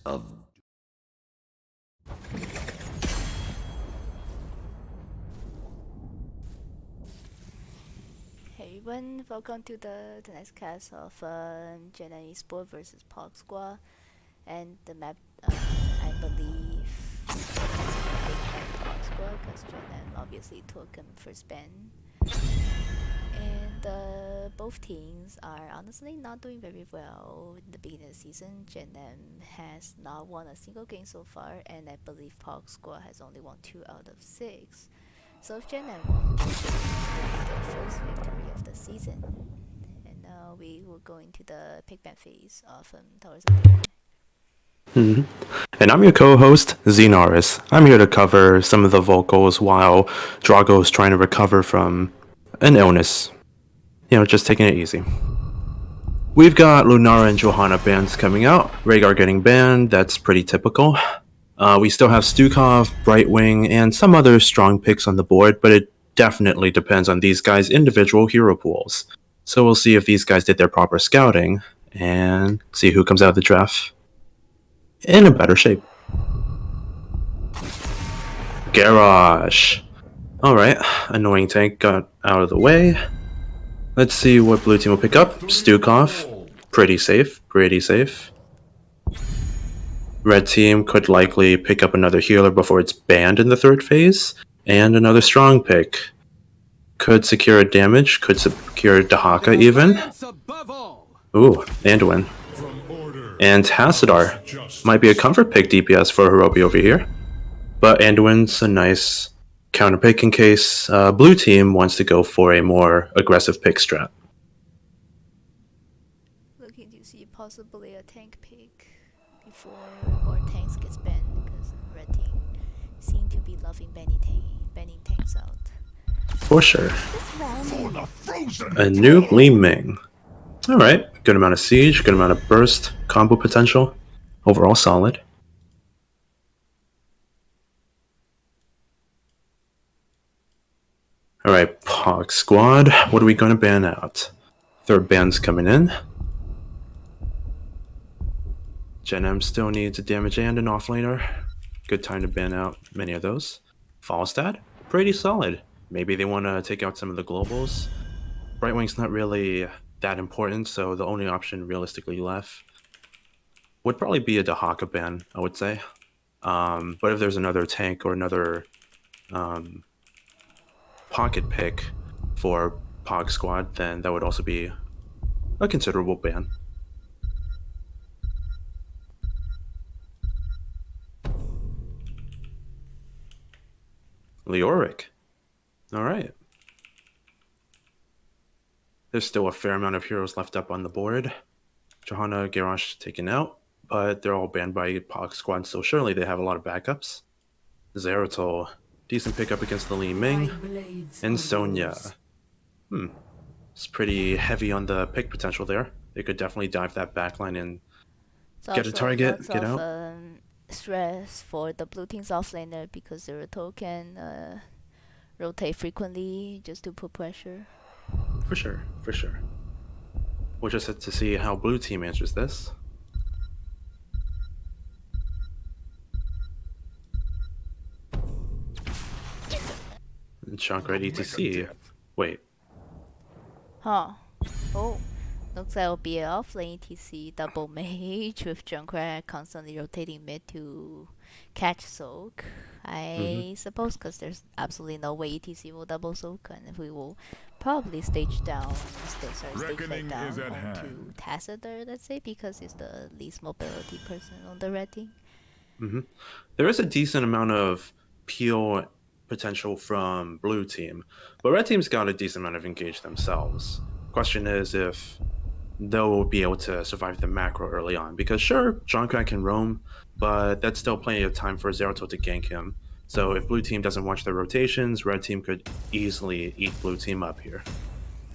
of Hey everyone, welcome to the next cast of Gen.M Esports versus POG Squad. And the map, I believe, is POG Squad because Gen.M obviously took him first ban. And both teams are honestly not doing very well in the beginning of the season. Gen.M has not won a single game so far, and I believe POG Squad has only won 2 out of 6. So if Gen.M won, this will be their first victory of the season. And now we will go into the pick ban phase of Towers of Doom. And I'm your co-host, Zeenarus. I'm here to cover some of the vocals while Drago's trying to recover from an illness. Just taking it easy. We've got Lunara and Johanna bans coming out. Rhaegar getting banned, that's pretty typical. We still have Stukov, Brightwing, and some other strong picks on the board, but it definitely depends on these guys' individual hero pools. So we'll see if these guys did their proper scouting, and see who comes out of the draft in a better shape. Garage. Alright, annoying tank got out of the way. Let's see what blue team will pick up. Stukov. Pretty safe, pretty safe. Red team could likely pick up another healer before it's banned in the third phase. And another strong pick. Could secure a damage, could secure Dahaka even. Ooh, Anduin. And Hasadar. Might be a comfort pick DPS for Hirobi over here. But Anduin's a nice counter pick in case blue team wants to go for a more aggressive pick strat. Looking to see possibly a tank pick before more tanks gets banned because red team seem to be loving banning tanks out. For sure. A new Li Ming. Alright, good amount of siege, good amount of burst, combo potential. Overall solid. Alright, POG squad, what are we going to ban out? Third ban's coming in. Gen.M still needs a damage and an offlaner. Good time to ban out many of those. Falstad, pretty solid. Maybe they want to take out some of the globals. Brightwing's not really that important, so the only option realistically left would probably be a Dahaka ban, I would say. But if there's another tank or another pocket pick for POG squad, then that would also be a considerable ban. Leoric. Alright. There's still a fair amount of heroes left up on the board. Johanna, Garrosh taken out, but they're all banned by POG squad, so surely they have a lot of backups. Zeratul, decent pickup against the Li Ming. And Sonya. It's pretty heavy on the pick potential there. They could definitely dive that backline and get a target, lots get of out. stress for the blue team's offlaner because Zeratul can rotate frequently just to put pressure. For sure, for sure. We'll just have to see how blue team answers this. Junkrat ETC. Wait. Huh. Oh. Looks like it'll be an offlane ETC double mage with Junkrat constantly rotating mid to catch soak. I suppose because there's absolutely no way ETC will double soak, and we will probably stage down, stage flight down onto Tassadar, let's say, because he's the least mobility person on the red team. There is a decent amount of peel potential from blue team, but red team's got a decent amount of engage themselves. Question is if they'll be able to survive the macro early on, because sure, Junkrat can roam, but that's still plenty of time for Zeratul to gank him. So if blue team doesn't watch their rotations, red team could easily eat blue team up here.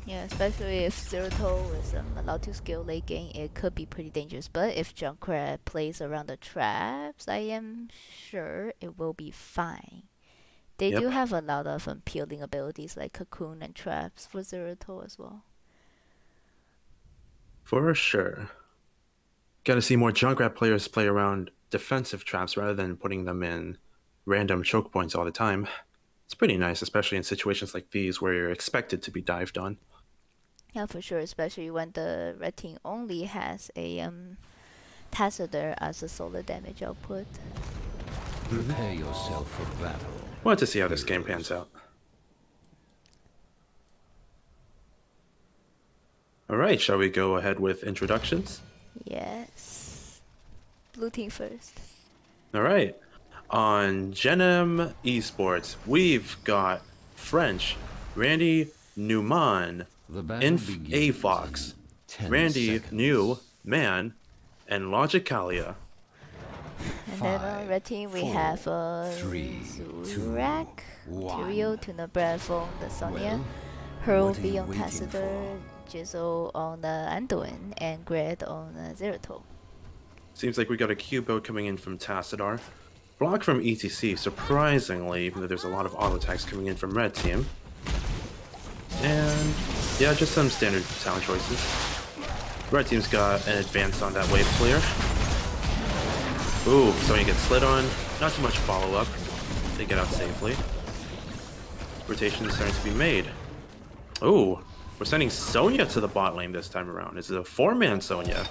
Yeah, especially if Zeratul is allowed to scale late game, it could be pretty dangerous. But if Junkrat plays around the traps, I am sure it will be fine. They do have a lot of peeling abilities like Cocoon and Traps for Zeratul as well. For sure. Gotta see more Junkrat players play around defensive traps rather than putting them in random choke points all the time. It's pretty nice, especially in situations like these where you're expected to be dived on. Yeah, for sure, especially when the red team only has a Tassadar as a solo damage output. Prepare yourself for battle. Wanted to see how this game pans out. Alright, shall we go ahead with introductions? Yes. Blue team first. Alright, on Gen.M Esports, we've got French, Randy Newman, The battle Inf begins Avox, in 10 Randy seconds. New Man, and Logicalia. And then on red team we 4, have 3, 2, Zurak, 1. Tyrio, Tuna Bradford, the Sonya, Well, Hurl what are B you on waiting Tassadar, Jizzle on Anduin, and Gred on Zeratul. Seems like we got a Q build coming in from Tassadar. Block from ETC, surprisingly, even though there's a lot of auto attacks coming in from red team. And yeah, just some standard talent choices. Red team's got an advance on that wave clear. Ooh, Sonya gets slid on. Not too much follow-up. They get out safely. Rotation is starting to be made. Ooh, we're sending Sonya to the bot lane this time around. This is a 4-man Sonya.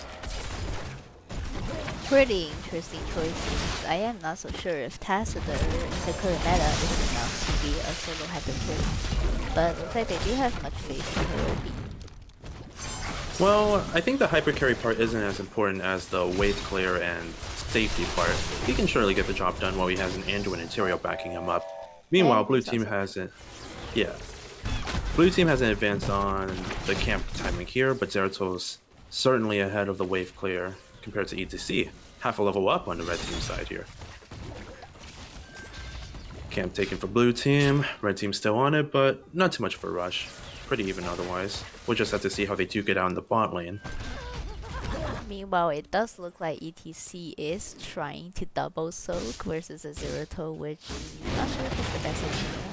Pretty interesting choices. I am not so sure if Tassadar in the current meta is enough to be a solo hypercarry, but looks like they do have much faith in Hurl B. Well, I think the hypercarry part isn't as important as the wave clear and safety part. He can surely get the job done while he has an Anduin and Tyrio backing him up. Meanwhile, And blue it's team also- hasn't... Yeah. Blue team has an advance on the camp timing here, but Zeratul's certainly ahead of the wave clear compared to ETC. Half a level up on the red team side here. Camp taken for blue team. Red team still on it, but not too much of a rush. Pretty even otherwise. We'll just have to see how they do get out in the bot lane. Meanwhile, it does look like ETC is trying to double soak versus a Zeratul, which I'm not sure if it's the best idea.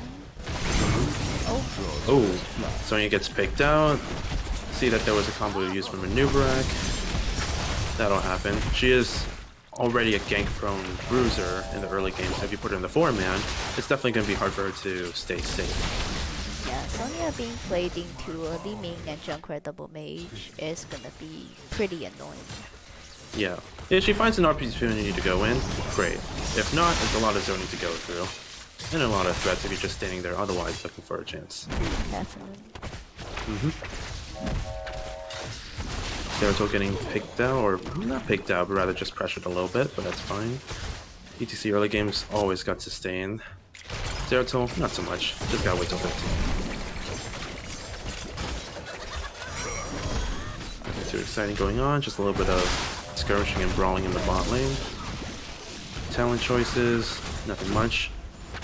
Oh, Oh, Sonya gets picked out. See that there was a combo used from a Nubarak. That'll happen. She is already a gank-prone bruiser in the early game, so if you put her in the 4-man, it's definitely going to be hard for her to stay safe. yeah, Sonya being played into a Li Ming and Junkrat double mage is gonna be pretty annoying. Yeah. If she finds an opportunity to go in, great. If not, it's a lot of zoning to go through. And a lot of threats if you're just standing there otherwise looking for a chance. Definitely. Zeratul getting picked out, or not picked out, but rather just pressured a little bit, but that's fine. ETC early games always got sustained. Zeratul, not so much. Just gotta wait till 15. Nothing too exciting going on, just a little bit of skirmishing and brawling in the bot lane. Talent choices, nothing much.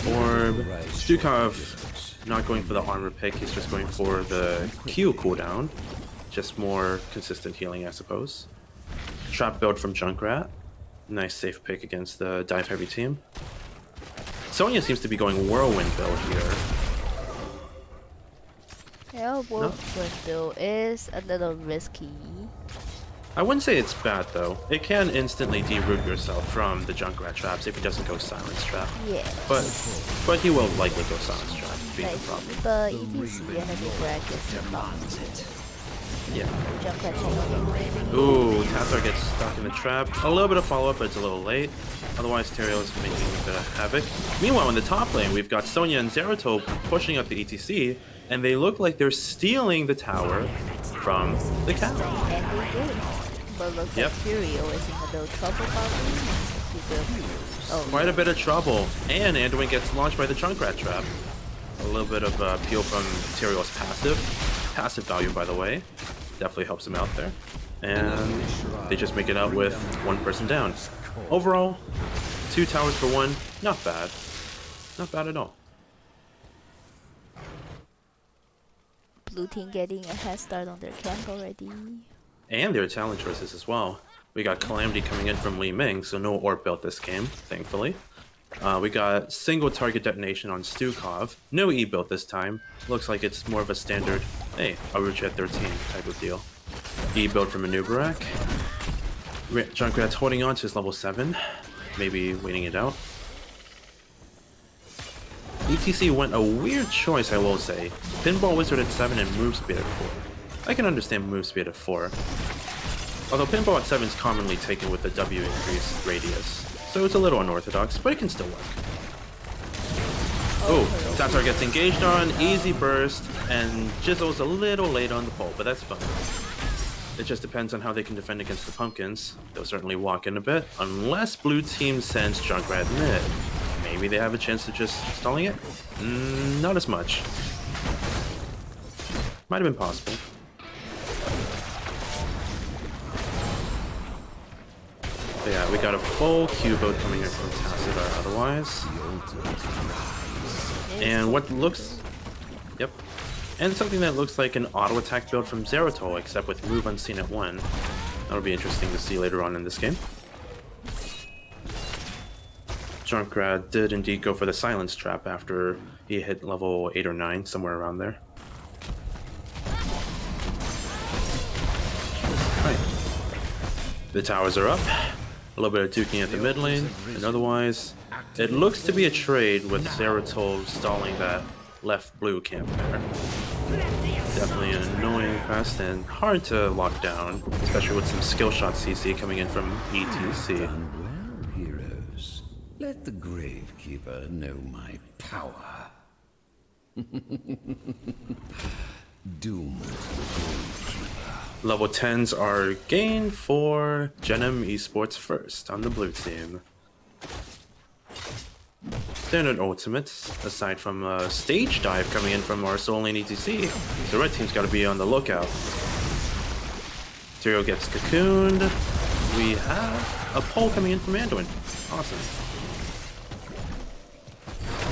Orb, Stukov not going for the armor pick, he's just going for the Q cooldown. Just more consistent healing, I suppose. Trap build from Junkrat. Nice safe pick against the dive heavy team. Sonya seems to be going whirlwind build here. Yeah, Whirlwind build is a little risky. I wouldn't say it's bad though. It can instantly deroot yourself from the Junkrat traps if he doesn't go silence trap. Yeah. But he will likely go silence trap, being the problem. The ETC and the Nubarak is the problem. Yeah. Junkrat channel. Ooh, Tathar gets stuck in the trap. A little bit of follow-up, but it's a little late. Otherwise, Tyrio is making a bit of havoc. Meanwhile, in the top lane, we've got Sonya and Zeratul pushing up the ETC, and they look like they're stealing the tower from the cow. And they did. But looks Yep. like Tyrio is in a little trouble probably. Oh, Quite a bit of trouble, and Anduin gets launched by the Junkrat trap. A little bit of appeal from Tyrio's passive. Passive value, by the way. Definitely helps him out there. And they just make it out with one person down. Overall, 2 towers for 1, not bad. Not bad at all. blue team getting a head start on their camp already. And their talent choices as well. We got Calamity coming in from Li Ming, so no orb built this game, thankfully. We got single target detonation on Stukov. No E built this time. Looks like it's more of a standard, hey, I'll reach at 13 type of deal. E build from a Nubarak. Junkrat's holding on to his level 7. maybe waiting it out. ETC went a weird choice, I will say. Pinball Wizard at 7 and Move Speed at 4. I can understand Move Speed at 4. Although Pinball at 7 is commonly taken with the W increased radius, so it's a little unorthodox, but it can still work. Oh, Tatar gets engaged on, easy burst, and Jizzle's a little late on the pole, but that's fine. It just depends on how they can defend against the pumpkins. They'll certainly walk in a bit, unless blue team sends Junkrat mid. Maybe they have a chance of just stalling it? Not as much. Might have been possible. But yeah, we got a full Q-boat coming in from Tacit otherwise. And what looks... Yep. And something that looks like an auto-attack build from Zeratul, except with move unseen at 1. That'll be interesting to see later on in this game. Junkrat did indeed go for the silence trap after he hit level 8 or 9, somewhere around there. Right. The towers are up. A little bit of duking at the mid lane, and otherwise, it looks to be a trade with Zeratul stalling that left blue camp there. Definitely an annoying pest and hard to lock down, especially with some skill shot CC coming in from ETC. Done well, heroes. Let the Gravekeeper know my power. Doom to the Gravekeeper. Level 10s are gained for Gen.M Esports first on the blue team. Standard ultimates, aside from a stage dive coming in from our soul lane ETC, the red team's got to be on the lookout. Tyrael gets cocooned. We have a pole coming in from Anduin. Awesome.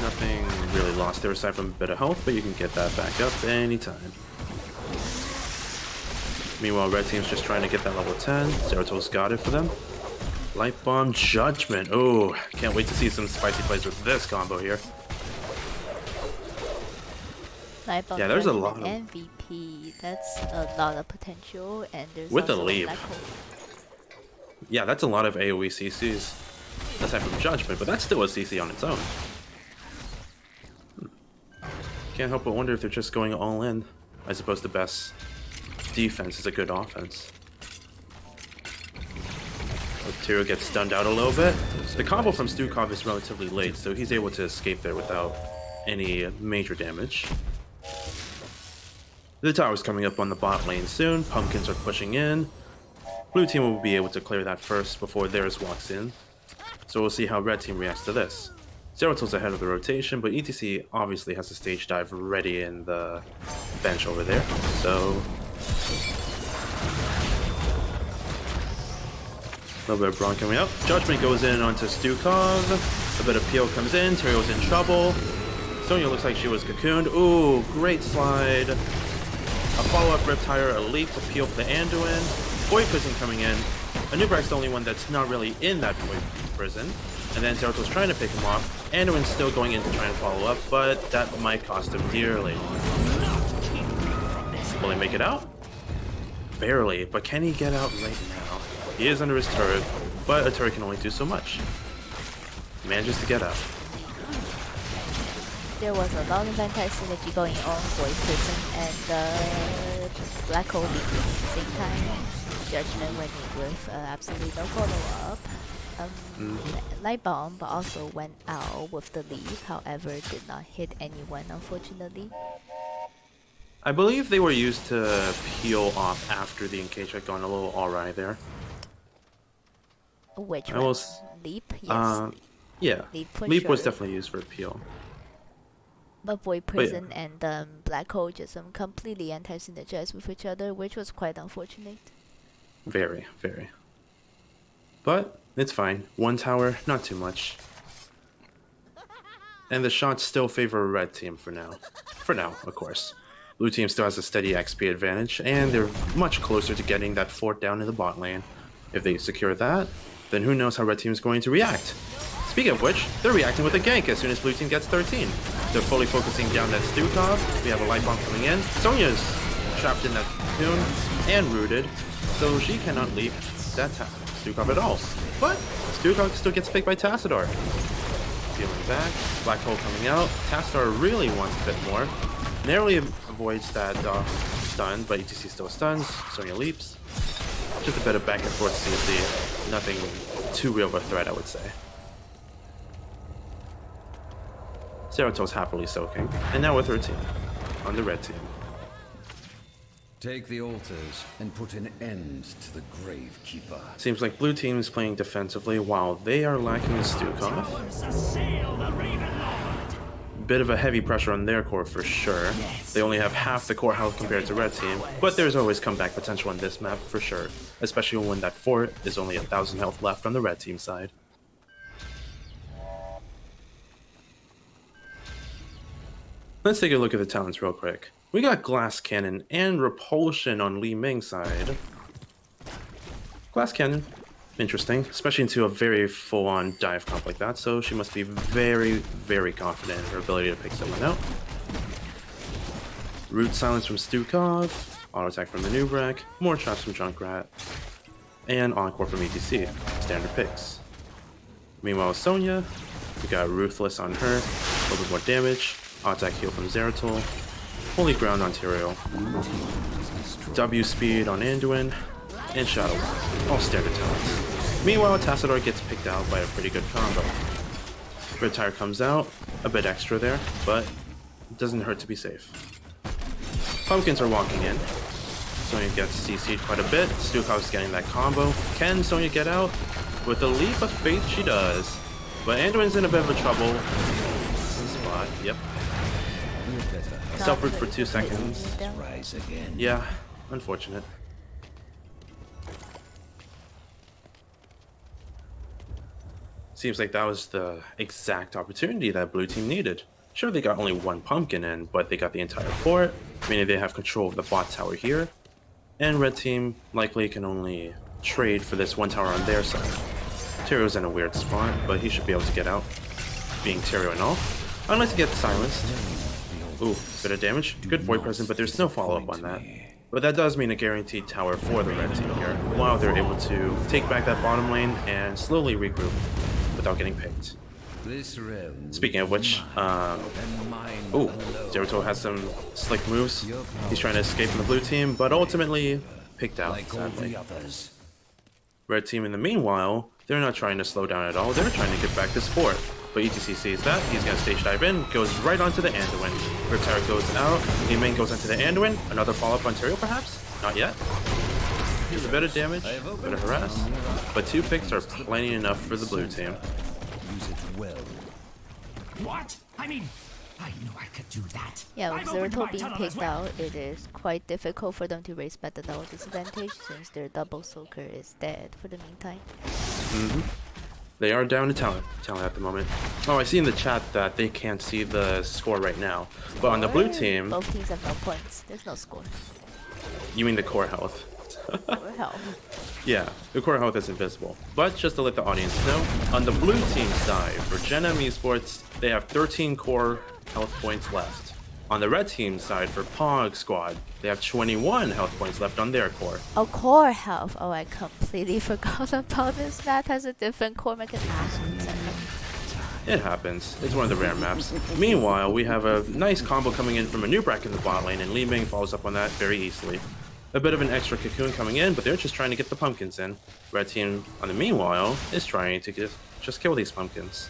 Nothing really lost there aside from a bit of health, but you can get that back up anytime. Meanwhile, red team's just trying to get that level 10. Zeratul's got it for them. Light Bomb Judgment. Oh, can't wait to see some spicy plays with this combo here. Light Bomb Yeah, there's a Judgment lot of... MVP. That's a lot of potential, and there's With the also a leap. black hole. Yeah, that's a lot of AoE CCs. Aside from Judgment, but that's still a CC on its own. Can't help but wonder if they're just going all in. I suppose the best defense is a good offense. Tyrael gets stunned out a little bit. The combo from Stukov is relatively late, so he's able to escape there without any major damage. The tower's coming up on the bot lane soon. Pumpkins are pushing in. Blue team will be able to clear that first before theirs walks in. So we'll see how red team reacts to this. Zeratul's ahead of the rotation, but ETC obviously has a stage dive ready in the bench over there. So... a little bit of Brawn coming up. Judgment goes in onto Stukov. A bit of Peel comes in. Tyrael's in trouble. Sonya looks like she was cocooned. Ooh, great slide. A follow-up Riptire, a leap to Peel for the Anduin. Void Prison coming in. Anubrak's the only one that's not really in that Void Prison. And then Zeratul's trying to pick him off. Anduin's still going in to try and follow up, but that might cost him dearly. Will he make it out? Barely, but can he get out right now? He is under his turret, but a turret can only do so much. He manages to get out. There was a lot of anti-synergy going on Void Prison and Black Hole Leap at the same time. Judgment went in with absolutely no follow-up. Light Bomb also went out with the leap, however did not hit anyone unfortunately. I believe they were used to peel off after the engage had gone a little awry there. Which one? Leap? Yes. Yeah. Leap was definitely used for a peel. But Void Prison and Black Hole just completely anti-synergized with each other, which was quite unfortunate. Very, very. But it's fine. One tower, not too much. And the shots still favor a red team for now. For now, of course. Blue team still has a steady XP advantage, and they're much closer to getting that fort down in the bot lane. If they secure that, then who knows how red team is going to react. Speaking of which, they're reacting with a gank as soon as blue team gets 13. They're fully focusing down that Stukov. We have a light bomb coming in. Sonya's trapped in that cocoon and rooted, so she cannot leap that Stukov at all. but Stukov still gets picked by Tassadar. Peeling back, Black Hole coming out. Tassadar really wants a bit more. Narrowly avoids that stun, but ETC still stuns. Sonya leaps. Just a bit of back and forth CC. Nothing too real of a threat, I would say. Zeratil's happily soaking, and now with her team, on the red team. Take the altars and put an end to the Gravekeeper. Seems like blue team is playing defensively while they are lacking in Stukov. Bit of a heavy pressure on their core for sure. They only have half the core health compared to red team, but there's always comeback potential on this map for sure, especially when that fort is only 1,000 health left on the red team side. Let's take a look at the talents real quick. We got Glass Cannon and Repulsion on Li Ming's side. Glass Cannon, interesting, especially into a very full-on dive comp like that, so she must be very, very confident in her ability to pick someone out. Root Silence from Stukov, Auto Attack from the Nubrak, more traps from Junkrat, and Encore from ETC, standard picks. Meanwhile, Sonya, we got Ruthless on her, a little bit more damage, Auto Attack heal from Zeratil, Holy Ground on Tyrael, W Speed on Anduin, and Shadow Walk, all standard talents. Meanwhile, Tassadar gets picked out by a pretty good combo. Red Tire comes out, a bit extra there, but it doesn't hurt to be safe. Pumpkins are walking in. Sonya gets CC'd quite a bit. Stukov's getting that combo. Can Sonya get out? With a leap of faith, she does. But Anduin's in a bit of a trouble spot. Yep. Self-root for 2 seconds. Rise again. Yeah, unfortunate. Seems like that was the exact opportunity that blue team needed. Sure, they got only 1 pumpkin in, but they got the entire fort, meaning they have control of the bot tower here. And red team likely can only trade for this 1 tower on their side. Tyrio's in a weird spot, but he should be able to get out, being Tyrio and all. Unless he gets silenced. Ooh, bit of damage. Good void present, but there's no follow-up on that. But that does mean a guaranteed tower for the red team here, while they're able to take back that bottom lane and slowly regroup without getting picked. Speaking of which, ooh, Zeratil has some slick moves. He's trying to escape from the blue team, but ultimately picked out, sadly. Red team, in the meanwhile, they're not trying to slow down at all. They're trying to get back this fort. But ETC sees that. He's going to stage dive in, goes right onto the Anduin. Riptire goes out. Li-Ming goes onto the Anduin. Another follow-up on Tyrael, perhaps? Not yet. Just a bit of damage, a bit of harass. But 2 picks are plenty enough for the blue team. Use it well. What? I mean, I knew I could do that. Yeah, with I've opened my Zeratil being tunnel as picked well. out, it is quite difficult for them to raise back the double disadvantage since their double soaker is dead for the meantime. They are down to talent at the moment. Oh, I see in the chat that they can't see the score right now. But on the blue team, Both teams have no points. There's no score. you mean the core health. Or hell. Yeah, the core health is invisible. But just to let the audience know, on the blue team side, for Gen.M Esports, they have 13 core health points left. On the red team side, for POG squad, they have 21 health points left on their core. Oh, core health. Oh, I completely forgot about this map has a different core mechanism. It happens. It's one of the rare maps. Meanwhile, we have a nice combo coming in from a Nubrak in the bot lane, and Li-Ming follows up on that very easily. A bit of an extra cocoon coming in, but they're just trying to get the pumpkins in. Red team, on the meanwhile, is trying to just kill these pumpkins.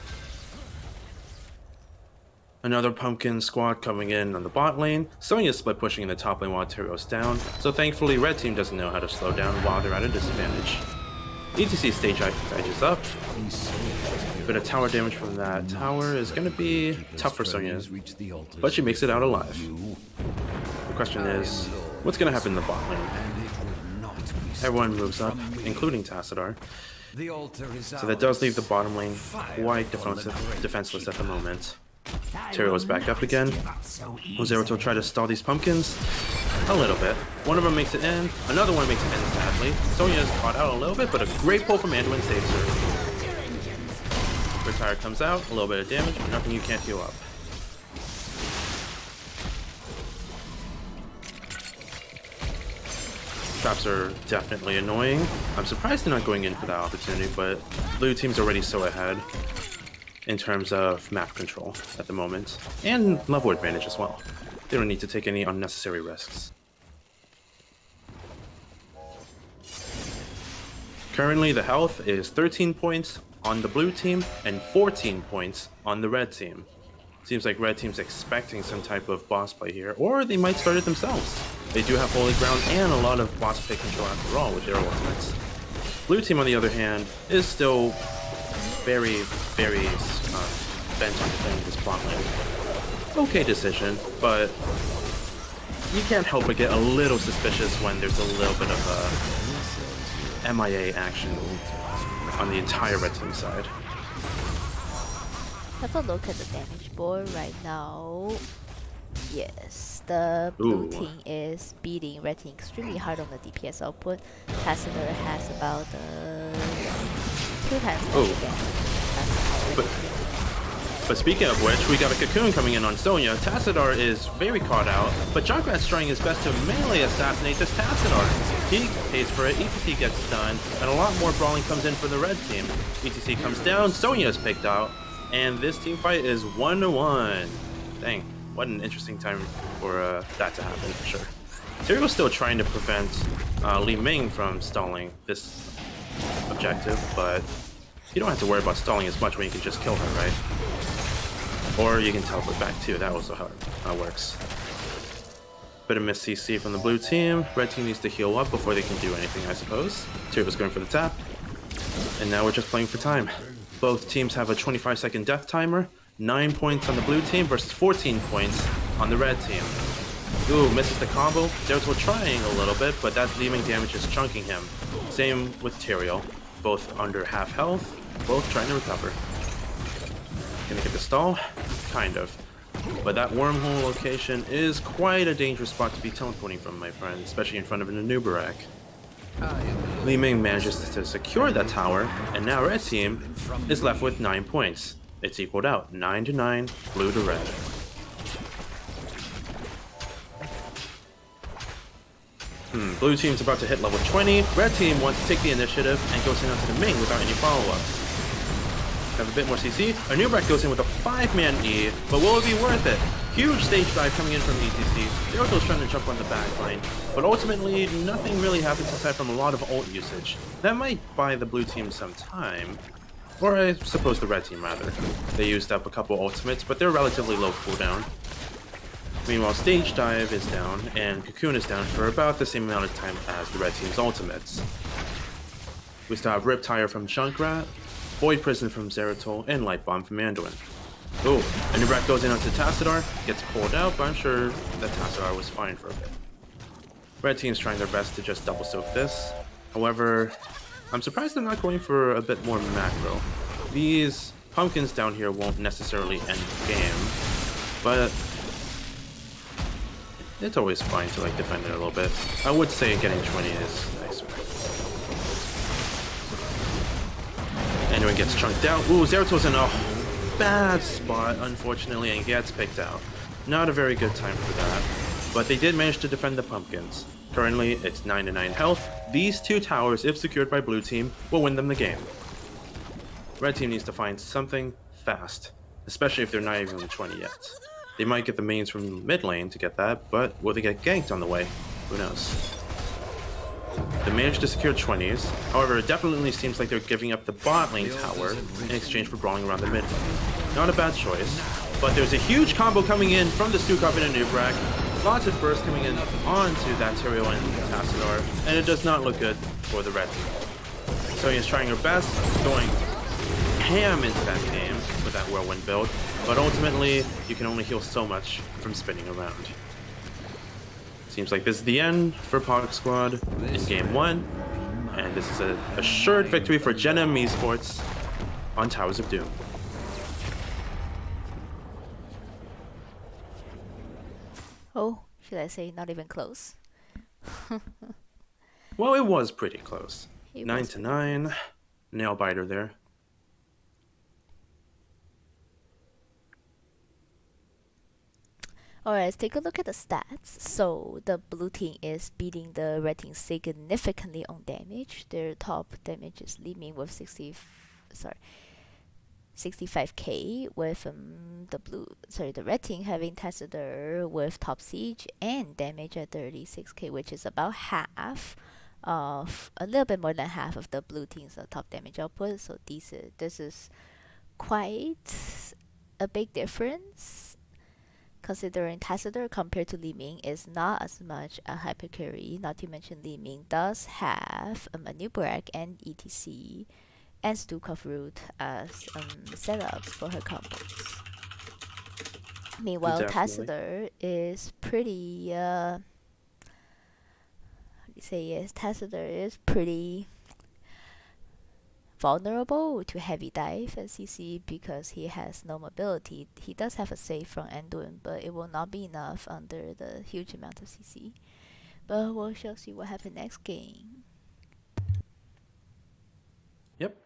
Another pumpkin squad coming in on the bot lane. Sonya split pushing in the top lane while Tyrio's down, so thankfully red team doesn't know how to slow down while they're at a disadvantage. ETC stage dives up. Bit of tower damage from that tower is going to be tough for Sonya, but she makes it out alive. The question is, what's going to happen in the bot lane? Everyone moves up, including Tassadar. So that does leave the bottom lane quite defenseless at the moment. Tyrio's back up again. Will Zeratil try to stall these pumpkins? A little bit. One of them makes it in, another one makes it in, sadly. Sonya is caught out a little bit, but a great pull from Anduin saves her. Retire comes out, a little bit of damage, but nothing you can't heal up. traps are definitely annoying. I'm surprised they're not going in for that opportunity, but blue team's already so ahead in terms of map control at the moment, and level advantage as well. They don't need to take any unnecessary risks. Currently, the health is 13 points on the blue team and 14 points on the red team. Seems like red team's expecting some type of boss play here, or they might start it themselves. They do have holy ground and a lot of boss play control after all with their ultimates. Blue team, on the other hand, is still very bent on defending this bot lane. Okay decision, but you can't help but get a little suspicious when there's a little bit of a MIA action on the entire red team side. Have a look at the damage board right now. Yes, the blue team is beating red team extremely hard on the DPS output. Tassadar has about 2 times the But speaking of which, we got a cocoon coming in on Sonya. Tassadar is very caught out, but Junkrat's trying his best to melee assassinate this Tassadar. He pays for it, ETC gets stunned, and a lot more brawling comes in for the red team. ETC comes down, Sonya is picked out, and this team fight is 1-1. Dang, what an interesting time for that to happen for sure. Tyrio's still trying to prevent Li Ming from stalling this objective, but you don't have to worry about stalling as much when you can just kill her, right? Or you can teleport back too, that also how it works. Bit of miss CC from the blue team. Red team needs to heal up before they can do anything, I suppose. Tyrio's going for the tap. And now we're just playing for time. Both teams have a 25-second death timer. 9 points on the blue team versus 14 points on the red team. Ooh, misses the combo. Zeratul trying a little bit, but that leaving damage is chunking him. Same with Tyrael. Both under half health, both trying to recover. Gonna get the stall? Kind of. But that wormhole location is quite a dangerous spot to be teleporting from, my friend, especially in front of an Anubarak. Li Ming manages to secure that tower, and now red team is left with 9 points. It's equaled out, 9-9, blue to red. Blue team's about to hit level 20. Red team wants to take the initiative and goes in onto the Ming without any follow-up. Have a bit more CC. Anubarak goes in with a 5-man E, but will it be worth it? Huge stage dive coming in from ETC. Zeratul trying to jump on the back line, but ultimately nothing really happens aside from a lot of ult usage. That might buy the blue team some time. Or I suppose the red team rather. They used up a couple ultimates, but they're relatively low cooldown. Meanwhile, Stage Dive is down, and Cocoon is down for about the same amount of time as the red team's ultimates. We still have Riptire from Junkrat, Void Prison from Zeratul, and Light Bomb from Anduin. Ooh, Anubarak goes in onto Tassadar, gets pulled out, but I'm sure that Tassadar was fine for a bit. Red team's trying their best to just double soak this. However, I'm surprised they're not going for a bit more macro. These pumpkins down here won't necessarily end the game, but it's always fine to like defend it a little bit. I would say getting 20 is nicer. Anyone gets chunked out. Ooh, Zeratul's in a bad spot, unfortunately, and gets picked out. Not a very good time for that, but they did manage to defend the pumpkins. Currently, it's 9-9 health. These two towers, if secured by blue team, will win them the game. Red team needs to find something fast, especially if they're not even 20 yet. They might get the mains from mid lane to get that, but will they get ganked on the way? Who knows? They managed to secure 20s, however it definitely seems like they're giving up the bot lane tower in exchange for brawling around the mid lane. Not a bad choice, but there's a huge combo coming in from the Stukov and Anubarak. Lots of bursts coming in onto that Tyrael and Tassadar, and it does not look good for the red team. Sonya's trying her best, going ham into that game with that whirlwind build, but ultimately you can only heal so much from spinning around. Seems like this is the end for POG Squad in Game 1, and this is an assured victory for Gen.M Esports on Towers of Doom. Oh, should I say not even close? Well, it was pretty close. It 9-9, nail biter there. Alright, let's take a look at the stats. So the blue team is beating the red team significantly on damage. Their top damage is Li Ming with 65k, with the red team having Tassadar with top siege and damage at 36k, which is about half of a little bit more than half of the blue team's top damage output. So this is quite a big difference, considering Tassadar compared to Li Ming is not as much a hyper carry. Not to mention Li Ming does have a Manubrak and ETC and Stukov Root as setups for her combos. Meanwhile, Definitely. Tassadar is pretty Tassadar is pretty vulnerable to heavy dive and CC because he has no mobility. He does have a save from Anduin, but it will not be enough under the huge amount of CC. But we shall see what happens next game. Yep.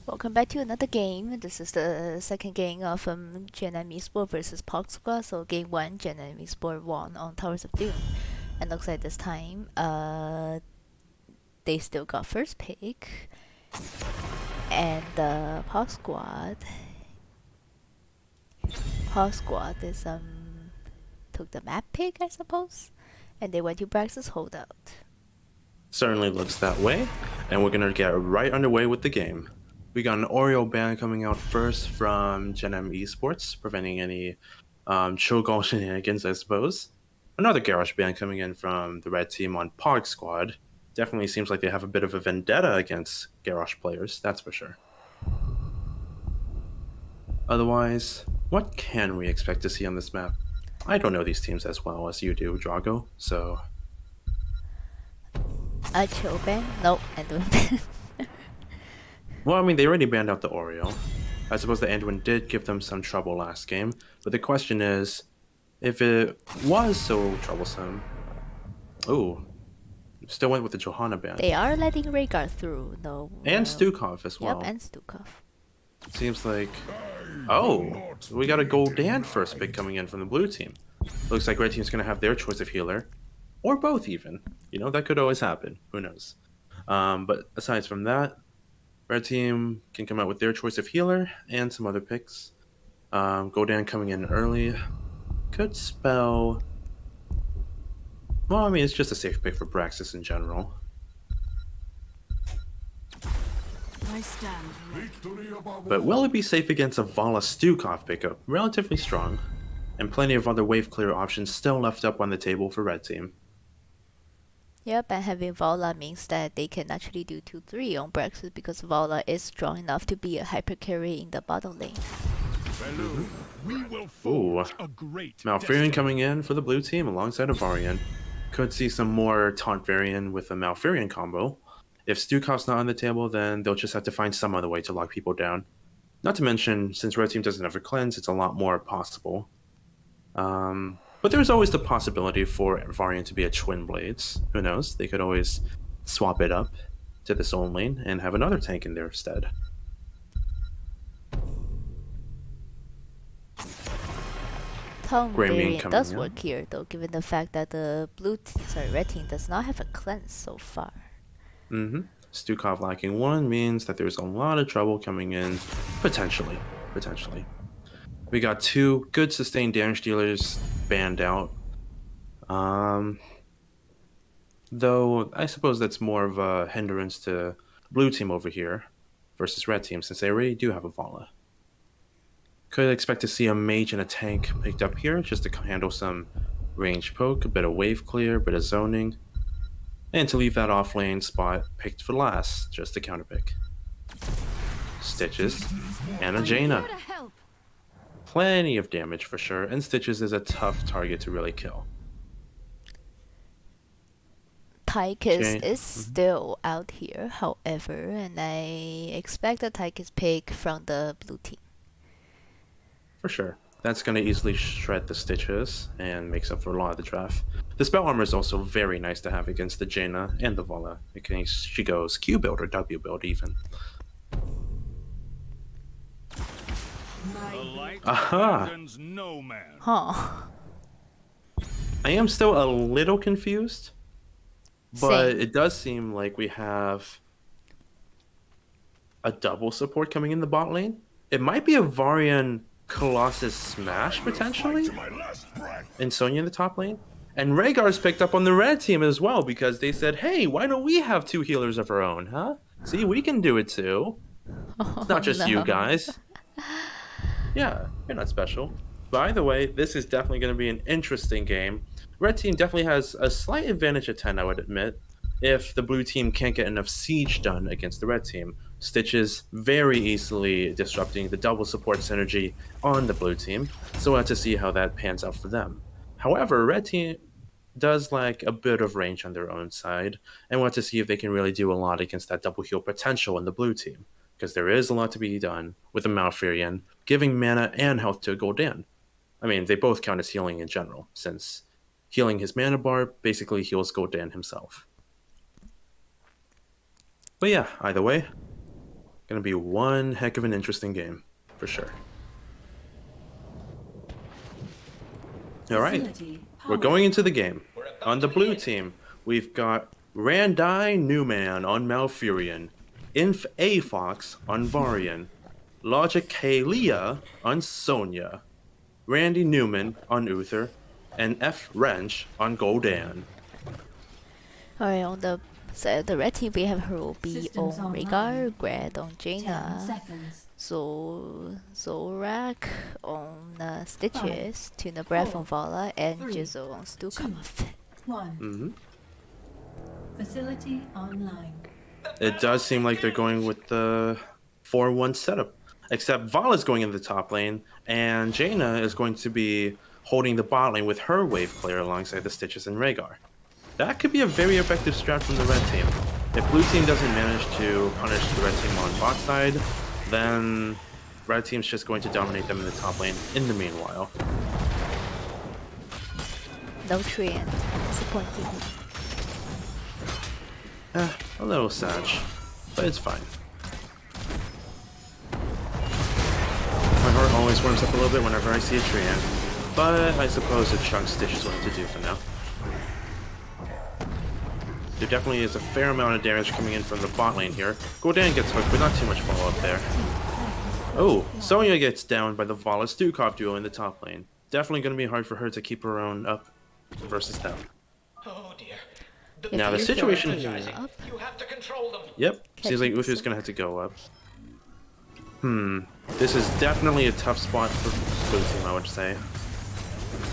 Welcome back to another game. This is the second game of Gen.M Esports versus POG Squad. So game 1, Gen.M Esports won on Towers of Doom. And looks like this time, they still got first pick. And the POG Squad is took the map pick, I suppose. And they went to Brax's holdout. Certainly looks that way, and we're gonna get right underway with the game. We got an Oreo ban coming out first from Gen.M Esports, preventing any choke shenanigans, I suppose. Another Garrosh ban coming in from the red team on POG Squad. Definitely seems like they have a bit of a vendetta against Garrosh players, that's for sure. Otherwise, what can we expect to see on this map? I don't know these teams as well as you do, Drago, so... A chill ban? Nope, Anduin ban. Well, I mean, they already banned out the Oreo. I suppose the Anduin did give them some trouble last game, but the question is, if it was so troublesome... Ooh, still went with the Johanna ban. They are letting Rhaegar through, though. And Stukov as well. Yep, and Stukov. Seems like... Oh, we got a Goldan first pick coming in from the blue team. Looks like red team's going to have their choice of healer. Or both, even. You know, that could always happen. Who knows? But aside from that, red team can come out with their choice of healer and some other picks. Goldan coming in early could spell... Well, I mean, it's just a safe pick for Braxis in general. I stand. But will it be safe against a Vala Stukov pickup? Relatively strong. And plenty of other wave clear options still left up on the table for red team. Yep, and having Vala means that they can actually do 2-3 on Brexit because Vala is strong enough to be a hyper carry in the bottom lane. We will forge a great Malfurion coming in for the blue team alongside a Varian. Could see some more taunt Varian with a Malfurion combo. If Stukov's not on the table, then they'll just have to find some other way to lock people down. Not to mention, since red team doesn't have a cleanse, it's a lot more possible. But there's always the possibility for Varian to be a Twin Blades. Who knows? They could always swap it up to this own lane and have another tank in their stead. Taunt Grey Mean variant coming does in. work here, though, given the fact that the red team does not have a cleanse so far. Stukov lacking one means that there's a lot of trouble coming in, potentially. We got two good sustained damage dealers banned out. Though I suppose that's more of a hindrance to blue team over here versus red team since they already do have a Vala. Could expect to see a mage and a tank picked up here just to handle some range poke, a bit of wave clear, a bit of zoning. And to leave that off lane spot picked for last, just to counterpick. Stitches and a Jaina. Plenty of damage for sure, and Stitches is a tough target to really kill. Tychus is still out here, however, and I expect a Tychus pick from the blue team. For sure. That's going to easily shred the Stitches and makes up for a lot of the draft. The spell armor is also very nice to have against the Jaina and the Vala, in case she goes Q build or W build even. The light Aha! abandons no man. Huh. I am still a little confused, but Same. it does seem like we have a double support coming in the bot lane. It might be a Varian Colossus Smash, potentially, and Sonya in the top lane. And Rhaegar's picked up on the red team as well because they said, hey, why don't we have two healers of our own, huh? See, we can do it too. It's not just you guys. Yeah, you're not special. By the way, this is definitely going to be an interesting game. Red team definitely has a slight advantage at 10, I would admit, if the blue team can't get enough siege done against the red team. Stitches very easily disrupting the double support synergy on the blue team, so we'll have to see how that pans out for them. However, red team does lack a bit of range on their own side, and we'll have to see if they can really do a lot against that double heal potential in the blue team, because there is a lot to be done with the Malfurion, giving mana and health to Goldan. I mean, they both count as healing in general, since healing his mana bar basically heals Goldan himself. But yeah, either way, Gonna be one heck of an interesting game, for sure. Alright, we're going into the game. On the blue team, we've got Randi Newman on Malfurion, Inf Aafox on Varian, Logic Kalia on Sonya, Randy Newman on Uther, and F Wrench on Goldan. Alright, on the the red team we have Ruby Systems on online. Rhaegar, Grad on 10 Jaina, seconds. Zorak on Stitches, Tuna Breath on Vala, and 3, Jizzle on Stukov. 1. Facility online. It does seem like they're going with the 4-1 setup. Except Vala's going in the top lane, and Jaina is going to be holding the bot lane with her wave clear alongside the Stitches and Rhaegar. That could be a very effective strat from the red team. If blue team doesn't manage to punish the red team on bot side, then red team's just going to dominate them in the top lane in the meanwhile. No Treant. Disappointing. A little sad, but it's fine. My heart always warms up a little bit whenever I see a Treant, but I suppose a chunk Stitch is what to do for now. There definitely is a fair amount of damage coming in from the bot lane here. Goldan gets hooked, but not too much follow-up there. Oh, Sonya gets down by the Vala Stukov duo in the top lane. Definitely going to be hard for her to keep her own up versus them. Oh dear. Now the situation is... Up. You have to control them. Yep, seems like Uther's going to have to go up. This is definitely a tough spot for blue team, I would say.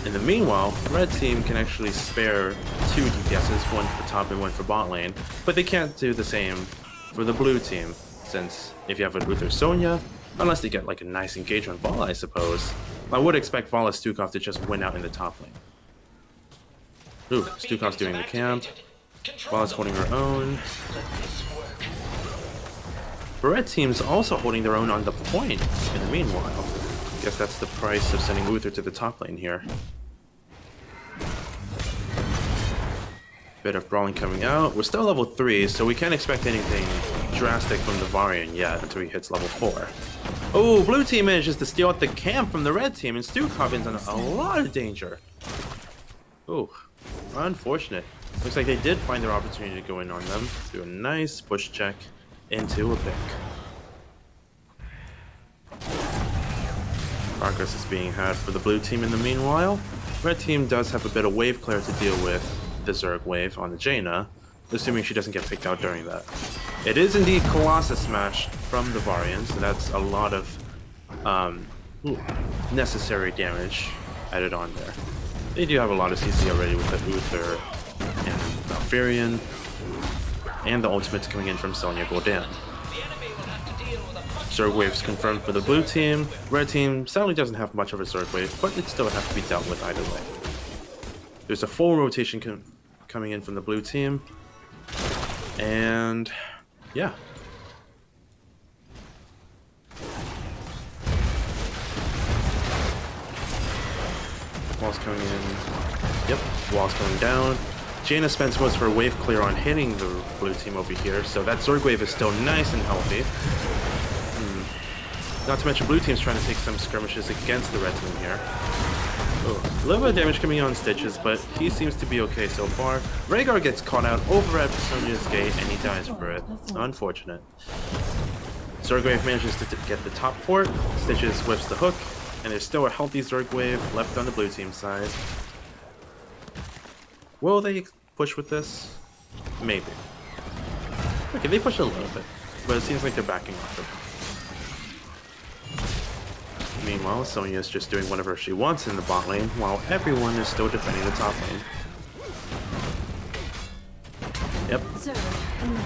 In the meanwhile, red team can actually spare 2 DPSs, one for top and one for bot lane, but they can't do the same for the blue team, since if you have a Uther Sonya, unless they get like a nice engage on Vala, I suppose, I would expect Vala Stukov to just win out in the top lane. Ooh, Stukov's doing the camp, Vala's holding her own. The red team's also holding their own on the point in the meanwhile. Guess that's the price of sending Uther to the top lane here. Bit of brawling coming out. We're still level 3, so we can't expect anything drastic from the Varian yet until he hits level 4. Oh, blue team manages to steal out the camp from the red team, and Stukov is in a lot of danger. Oh, unfortunate. Looks like they did find their opportunity to go in on them. Do a nice push check into a pick. Progress is being had for the blue team in the meanwhile. Red team does have a bit of wave clear to deal with the Zerg wave on the Jaina, assuming she doesn't get picked out during that. It is indeed Colossus Smash from the Varian, so that's a lot of necessary damage added on there. They do have a lot of CC already with the Uther and Malfurion, and the ultimates coming in from Sonya Goldan. Zerg waves confirmed for the blue team. Red team sadly doesn't have much of a Zerg wave, but it still has to be dealt with either way. There's a full rotation coming in from the blue team. And yeah. Wall's coming in. Yep, wall's coming down. Jaina spends most of her wave clear on hitting the blue team over here, so that Zerg wave is still nice and healthy. Not to mention blue team's trying to take some skirmishes against the red team here. Oh, a little bit of damage coming on Stitches, but he seems to be okay so far. Rhaegar gets caught out over at Sonya's gate and he dies for it. Unfortunate. Zerg wave manages to get the top port. Stitches whips the hook, and there's still a healthy Zerg wave left on the blue team side. Will they push with this? Maybe. Okay, they push a little bit, but it seems like they're backing off of it. Meanwhile, Sonya is just doing whatever she wants in the bot lane, while everyone is still defending the top lane. Yep.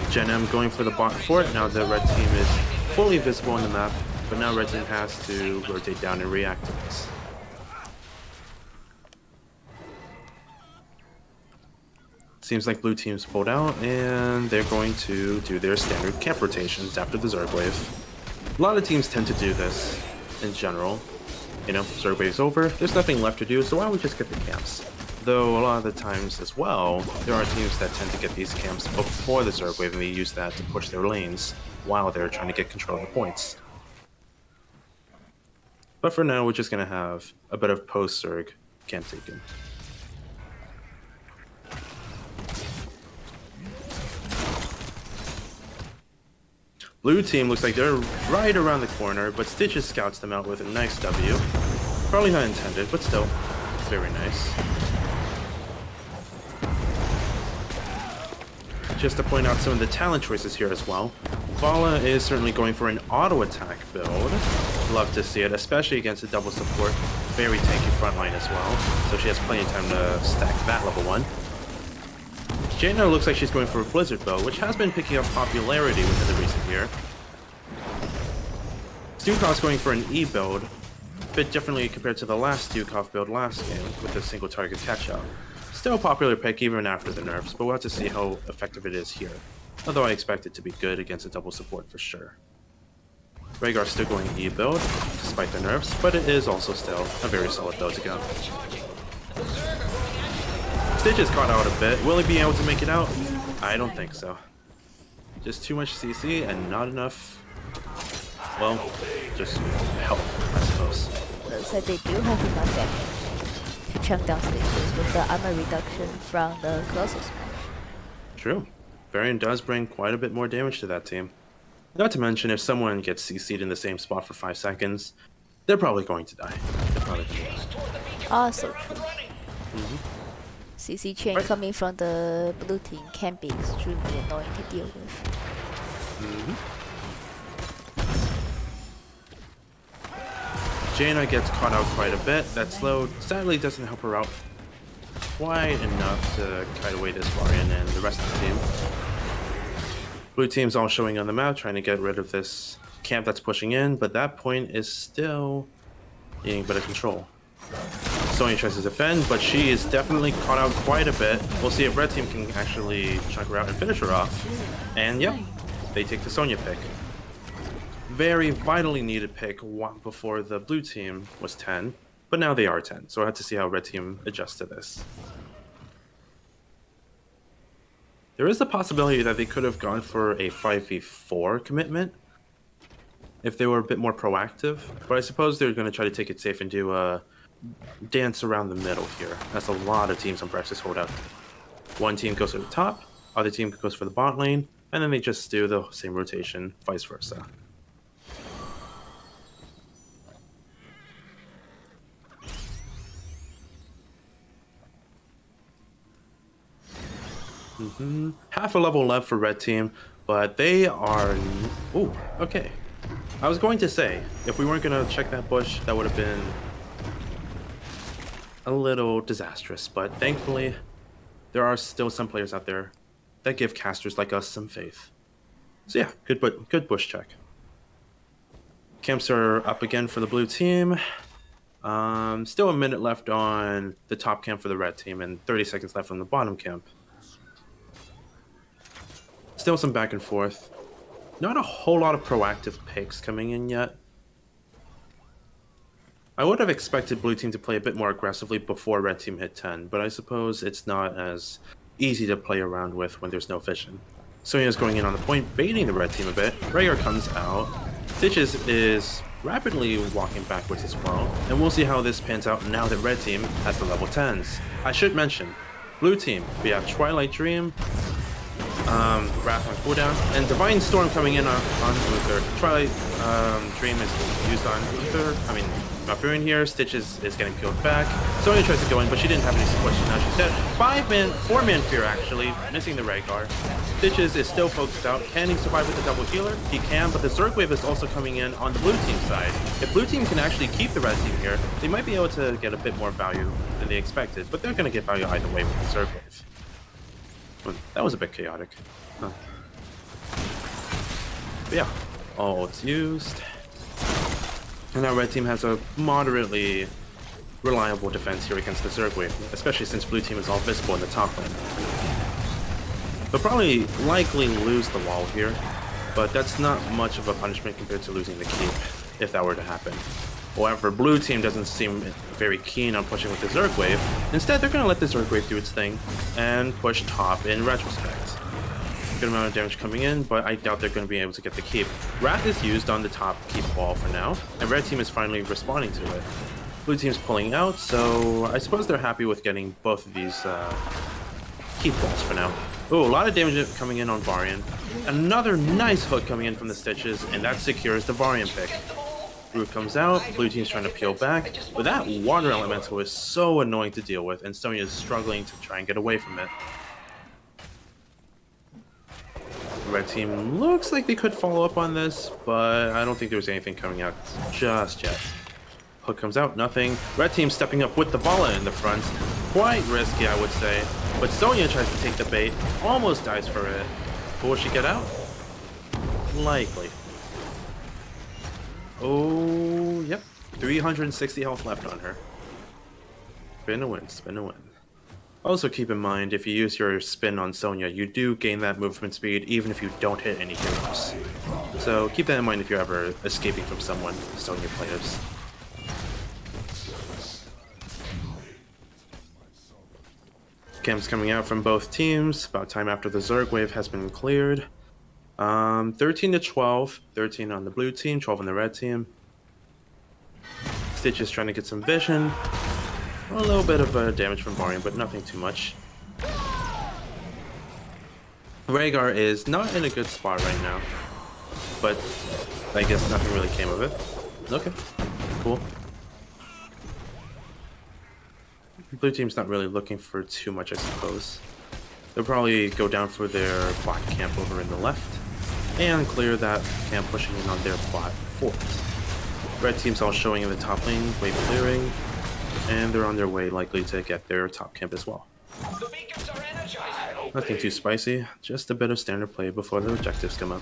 Gen.M going for the bot fort. Now the red team is fully visible on the map, but now red team has to rotate down and react to this. Seems like blue team's pulled out, and they're going to do their standard camp rotations after the Zerg wave. A lot of teams tend to do this in general. You know, Zerg wave's over, there's nothing left to do, so why don't we just get the camps? Though a lot of the times as well, there are teams that tend to get these camps before the Zerg wave and they use that to push their lanes while they're trying to get control of the points. But for now, we're just going to have a bit of post-Zerg camp taken. Blue team looks like they're right around the corner, but Stitches scouts them out with a nice W. Probably not intended, but still, very nice. Just to point out some of the talent choices here as well. Vala is certainly going for an auto attack build. Love to see it, especially against a double support. Very tanky frontline as well, so she has plenty of time to stack that level 1. Jaina looks like she's going for a Blizzard build, which has been picking up popularity within the recent year. Stukov's going for an E build, a bit differently compared to the last Stukov build last game with a single target catch-out. Still a popular pick even after the nerfs, but we'll have to see how effective it is here. Although I expect it to be good against a double support for sure. Rhaegar's still going E build, despite the nerfs, but it is also still a very solid build to go. Stitch is caught out a bit. Will he be able to make it out? I don't think so. Just too much CC and not enough, well, just health, I suppose. Looks like they do have enough damage to chunk down Stitches with the armor reduction from the Colossal Smash. True. Varian does bring quite a bit more damage to that team. Not to mention, if someone gets CC'd in the same spot for 5 seconds, they're probably going to die. Also true. CC chain coming from the blue team can be extremely annoying to deal with. Jaina gets caught out quite a bit. That slow sadly doesn't help her out quite enough to kite away this Varian and the rest of the team. Blue team's all showing on the map, trying to get rid of this camp that's pushing in, but that point is still needing a bit of control. Sonya tries to defend, but she is definitely caught out quite a bit. We'll see if red team can actually chunk her out and finish her off. And yep, they take the Sonya pick. Very vitally needed pick before the blue team was 10, but now they are 10, so I have to see how red team adjusts to this. There is the possibility that they could have gone for a 5v4 commitment if they were a bit more proactive, but I suppose they're going to try to take it safe and do a dance around the middle here. That's a lot of teams on Praxis hold out. One team goes to the top, other team goes for the bot lane, and then they just do the same rotation, vice versa. Half a level left for red team, but they are... Ooh, okay. I was going to say, if we weren't going to check that bush, that would have been a little disastrous, but thankfully, there are still some players out there that give casters like us some faith. So yeah, good bush check. Camps are up again for the blue team. Still a minute left on the top camp for the red team, and 30 seconds left on the bottom camp. Still some back and forth. Not a whole lot of proactive picks coming in yet. I would have expected blue team to play a bit more aggressively before red team hit 10, but I suppose it's not as easy to play around with when there's no vision. Sonya's going in on the point, baiting the red team a bit. Rhaegar comes out. Stitches is rapidly walking backwards as well, and we'll see how this pans out now that red team has the level 10s. I should mention, blue team, we have Twilight Dream, Wrath on cooldown, and Divine Storm coming in on Uther. Twilight Dream is used on Uther. I mean, Malfurion here. Stitches is getting peeled back. Sonya tries to go in, but she didn't have any support, so now she's dead. 4-man fear actually, missing the Rhaegar. Stitches is still focused out. Can he survive with the double healer? He can, but the Zerg wave is also coming in on the blue team side. If blue team can actually keep the red team here, they might be able to get a bit more value than they expected, but they're going to get value either way with the Zerg wave. That was a bit chaotic. Huh. But yeah, all it's used. And now red team has a moderately reliable defense here against the Zerg wave, especially since blue team is all visible in the top lane. They'll probably likely lose the wall here, but that's not much of a punishment compared to losing the keep, if that were to happen. However, blue team doesn't seem very keen on pushing with the Zerg Wave. Instead, they're going to let the Zerg Wave do its thing and push top in retrospect. Good amount of damage coming in, but I doubt they're going to be able to get the keep. Wrath is used on the top keep wall for now, and red team is finally responding to it. Blue team's pulling out, so I suppose they're happy with getting both of these keep walls for now. Oh, a lot of damage coming in on Varian. Another nice hook coming in from the Stitches, and that secures the Varian pick. Root comes out, blue team's trying to peel back, but that water elemental is so annoying to deal with, and Sonya is struggling to try and get away from it. Red team looks like they could follow up on this, but I don't think there's anything coming out just yet. Hook comes out, nothing. Red team stepping up with the Vala in the front. Quite risky, I would say. But Sonya tries to take the bait, almost dies for it. But will she get out? Likely. Oh, yep. 360 health left on her. Spin a win, spin a win. Also keep in mind, if you use your spin on Sonya, you do gain that movement speed even if you don't hit any heroes. So keep that in mind if you're ever escaping from someone, Sonya players. Camps coming out from both teams, about time after the Zerg wave has been cleared. 13 to 12, 13 on the blue team, 12 on the red team. Stitch is trying to get some vision. A little bit of damage from Varian, but nothing too much. Rhaegar is not in a good spot right now, but I guess nothing really came of it. Okay, cool. Blue team's not really looking for too much, I suppose. They'll probably go down for their bot camp over in the left, and clear that camp pushing in on their bot fort. Red team's all showing in the top lane, wave clearing, and they're on their way likely to get their top camp as well. The beacons are energized. Nothing too spicy, just a bit of standard play before the objectives come up.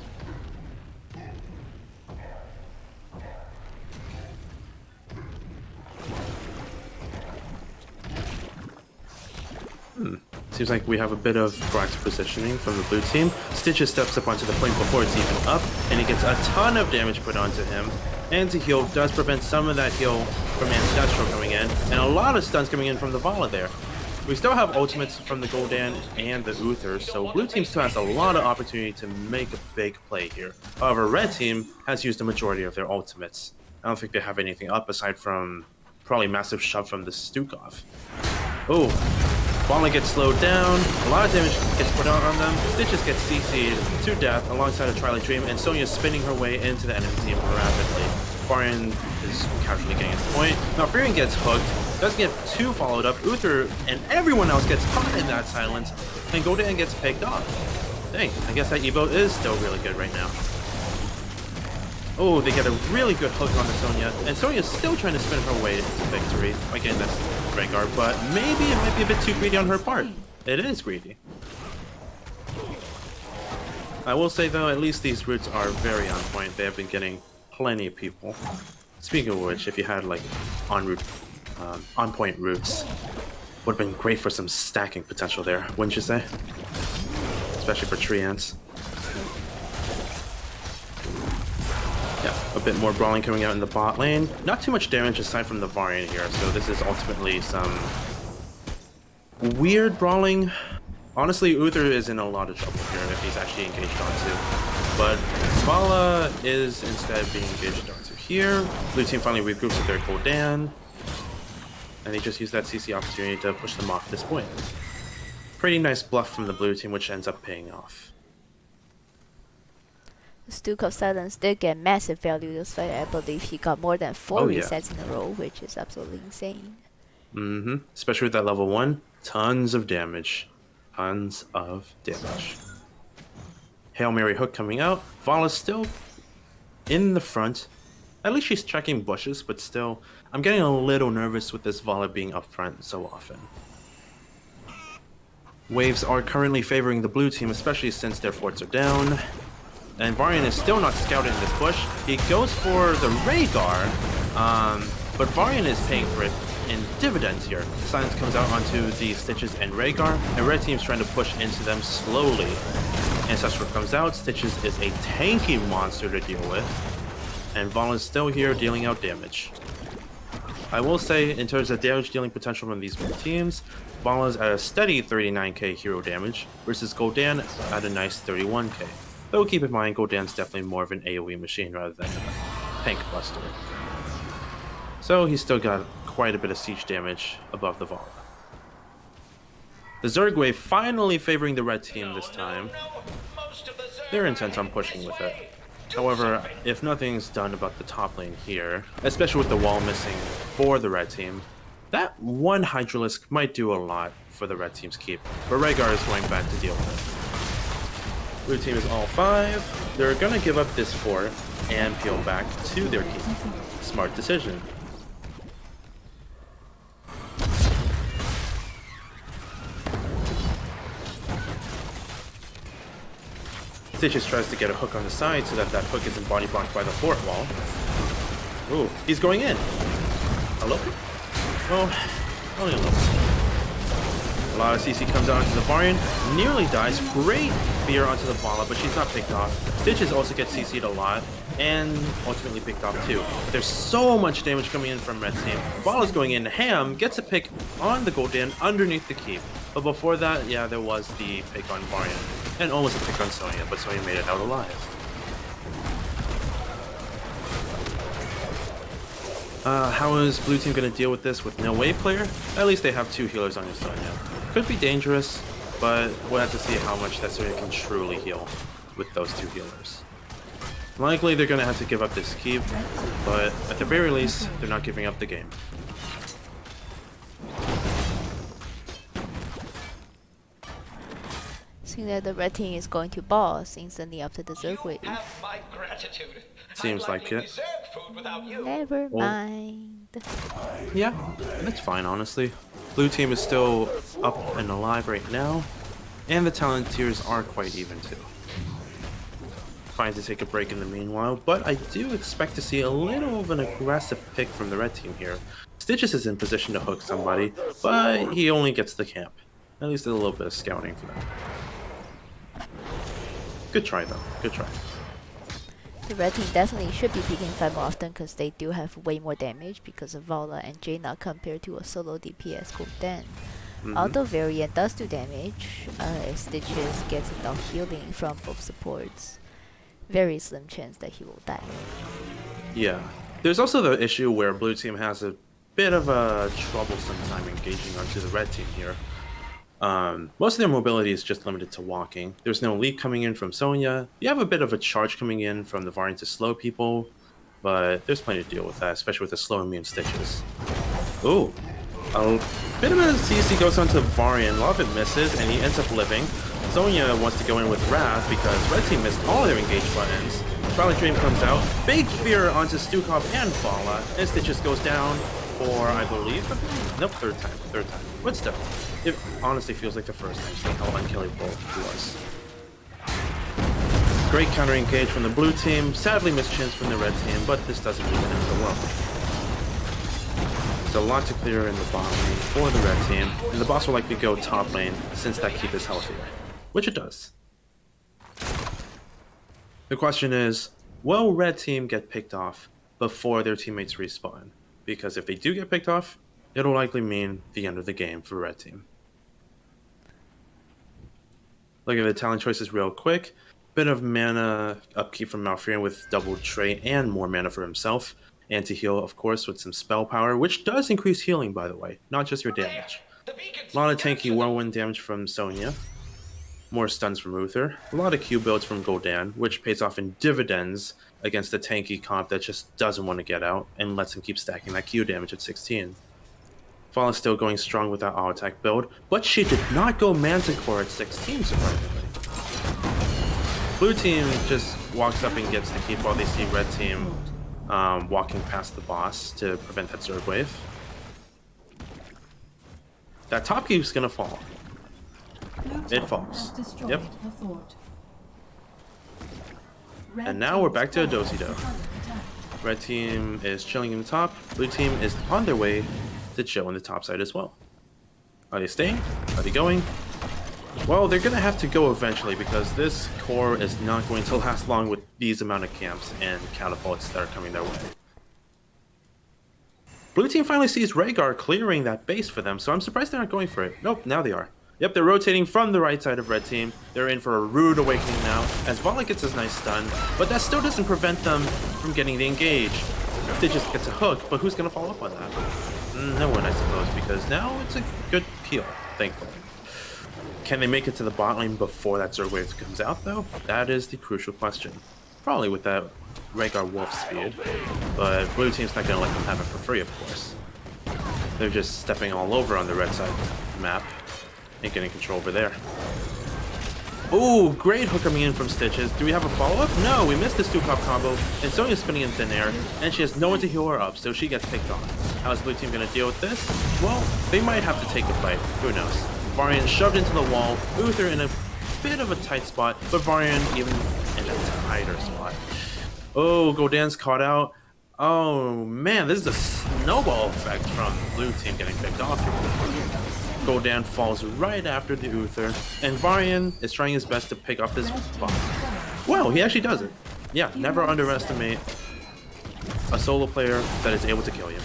Seems like we have a bit of proactive positioning from the blue team. Stitches steps up onto the point before it's even up, and he gets a ton of damage put onto him. Anti-heal does prevent some of that heal from Ancestral coming in, and a lot of stuns coming in from the Vala there. We still have ultimates from the Gul'dan and the Uther, so blue team still has a lot of opportunity to make a big play here. However, red team has used the majority of their ultimates. I don't think they have anything up aside from probably massive shove from the Stukov. Oh, Vala gets slowed down, a lot of damage gets put out on them, Stitches gets CC'd to death alongside a Twilight Dream, and Sonya is spinning her way into the enemy team rapidly. Varian is casually getting at the point. Now Frieren gets hooked, doesn't get too followed up, Uther and everyone else gets caught in that silence, and Gul'dan gets picked off. Dang, I guess that Evo is still really good right now. Oh, they get a really good hook on the Sonya, and Sonya's still trying to spin her way to victory. Again, that's Rhaegar, but maybe it might be a bit too greedy on her part. It is greedy. I will say though, at least these routes are very on point. They have been getting plenty of people. Speaking of which, if you had like on point routes, would have been great for some stacking potential there, wouldn't you say? Especially for tree ants. Yeah, a bit more brawling coming out in the bot lane. Not too much damage aside from the Varian here, so this is ultimately some weird brawling. Honestly, Uther is in a lot of trouble here if he's actually engaged onto. But Vala is instead being engaged onto here. Blue team finally regroups with their Gul'dan, and they just use that CC opportunity to push them off this point. Pretty nice bluff from the blue team, which ends up paying off. Stukov Silence did get massive value this fight. I believe he got more than 4 resets in a row, which is absolutely insane. Especially with that level 1, tons of damage. Tons of damage. Hail Mary hook coming out. Vala's still in the front. At least she's checking bushes, but still, I'm getting a little nervous with this Vala being up front so often. Waves are currently favoring the blue team, especially since their forts are down. And Varian is still not scouting this push. He goes for the Rhaegar, but Varian is paying for it in dividends here. Silence comes out onto the Stitches and Rhaegar, and red team's trying to push into them slowly. Ancestral comes out. Stitches is a tanky monster to deal with, and Vala is still here dealing out damage. I will say, in terms of damage dealing potential from these teams, Vala's at a steady 39k hero damage versus Gul'dan at a nice 31k. Though keep in mind, Gul'dan's definitely more of an AoE machine rather than a tank buster. So he's still got quite a bit of siege damage above the Vala. The Zerg wave finally favoring the red team this time. They're intent on pushing with it. However, if nothing's done about the top lane here, especially with the wall missing for the red team, that one Hydralisk might do a lot for the red team's keep, but Rhaegar is going back to deal with it. Blue team is all 5. They're gonna give up this fort and peel back to their keep. Smart decision. Stitches tries to get a hook on the side so that that hook isn't body blocked by the fort wall. Ooh, he's going in. Hello? Oh, only a little. A lot of CC comes out into the Varian, nearly dies. Great fear onto the Vala, but she's not picked off. Stitches also gets CC'd a lot, and ultimately picked off too. There's so much damage coming in from red team. Vala's going in. Ham gets a pick on the Gul'dan underneath the keep. But before that, yeah, there was the pick on Varian. And almost a pick on Sonya, but Sonya made it out alive. How is blue team going to deal with this with no wave player? At least they have 2 healers on your Sonya. Could be dangerous, but we'll have to see how much that Sonya can truly heal with those 2 healers. Likely they're going to have to give up this keep, but at the very least, they're not giving up the game. Seeing that the red team is going to boss instantly after the Zerg wave. Seems like it. Never mind. Yeah, that's fine, honestly. Blue team is still up and alive right now, and the talent tiers are quite even too. Fine to take a break in the meanwhile, but I do expect to see a little of an aggressive pick from the red team here. Stitches is in position to hook somebody, but he only gets the camp. At least a little bit of scouting for that. Good try though, good try. The red team definitely should be picking fight more often because they do have way more damage because of Vala and Jaina compared to a solo DPS Gul'dan. Although Variant does do damage, if Stitches gets enough healing from both supports, very slim chance that he will die. Yeah, there's also the issue where blue team has a bit of a troublesome time engaging onto the red team here. Most of their mobility is just limited to walking. There's no leap coming in from Sonya. You have a bit of a charge coming in from the Varian to slow people, but there's plenty to deal with that, especially with the slow immune Stitches. Ooh, a bit of a CC goes onto Varian, a lot of it misses, and he ends up living. Sonya wants to go in with Wrath because red team missed all their engaged buttons. Twilight Dream comes out, big fear onto Stukov and Vala, and Stitches goes down for, I believe, nope, third time. But still, it honestly feels like the first time, seeing how unkillable he was. Great counter engage from the blue team, sadly missed chance from the red team, but this doesn't mean the end of the world. There's a lot to clear in the bottom lane for the red team, and the boss will likely go top lane since that keep is healthier, which it does. The question is, will red team get picked off before their teammates respawn? Because if they do get picked off, it'll likely mean the end of the game for red team. Look at the talent choices real quick. Bit of mana upkeep from Malfurion with double trait and more mana for himself. Anti-heal, of course, with some spell power, which does increase healing, by the way, not just your damage. A lot of tanky whirlwind damage from Sonya. More stuns from Uther. A lot of Q builds from Gul'dan, which pays off in dividends against a tanky comp that just doesn't want to get out and lets him keep stacking that Q damage at 16. Fall is still going strong with that auto attack build, but she did not go Manticore at 16, surprisingly. Blue team just walks up and gets the keep while they see red team walking past the boss to prevent that Zerg wave. That top keep's gonna fall. It falls. Yep. And now we're back to a do-si-do. Red team is chilling in the top. Blue team is on their way to chill in the top side as well. Are they staying? Are they going? Well, they're gonna have to go eventually because this core is not going to last long with these amount of camps and catapults that are coming their way. Blue team finally sees Rhaegar clearing that base for them, so I'm surprised they're not going for it. Nope, now they are. Yep, they're rotating from the right side of red team. They're in for a rude awakening now, as Valla gets his nice stun, but that still doesn't prevent them from getting the engage. They just get a hook, but who's going to follow up on that? No one, I suppose, because now it's a good peel, thankfully. Can they make it to the bot lane before that Zerg wave comes out, though? That is the crucial question. Probably with that Rhaegar Wolf speed, but blue team's not going to let them have it for free, of course. They're just stepping all over on the red side map and getting control over there. Ooh, great hook coming in from Stitches. Do we have a follow-up? No, we missed the Stukov combo, and Sonya's spinning in thin air, and she has no one to heal her up, so she gets picked off. How is blue team going to deal with this? Well, they might have to take the fight. Who knows? Varian shoved into the wall, Uther in a bit of a tight spot, but Varian even in a tighter spot. Oh, Godan's caught out. Oh man, this is a snowball effect from blue team getting picked off. Godan falls right after the Uther, and Varian is trying his best to pick up this spot. Wow, he actually does it. Yeah, never underestimate a solo player that is able to kill you.